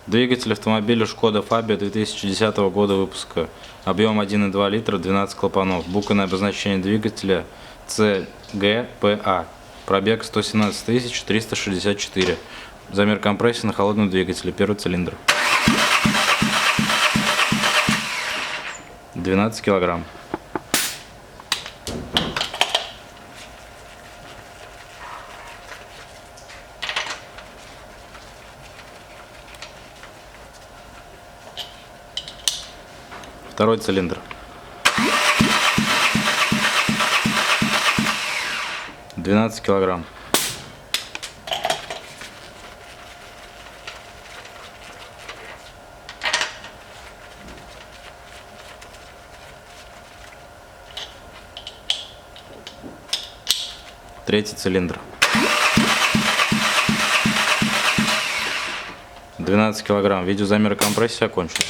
Двигатель автомобиля Шкода Фабия 2010 года выпуска. Объем 1,2 литра, 12 клапанов. Буквенное обозначение двигателя CGPA. Пробег 117 364. Замер компрессии на холодном двигателе. Первый цилиндр. 12 килограмм. Второй цилиндр. 12 килограмм. Третий цилиндр. 12 килограмм. Видеозамер компрессии окончен.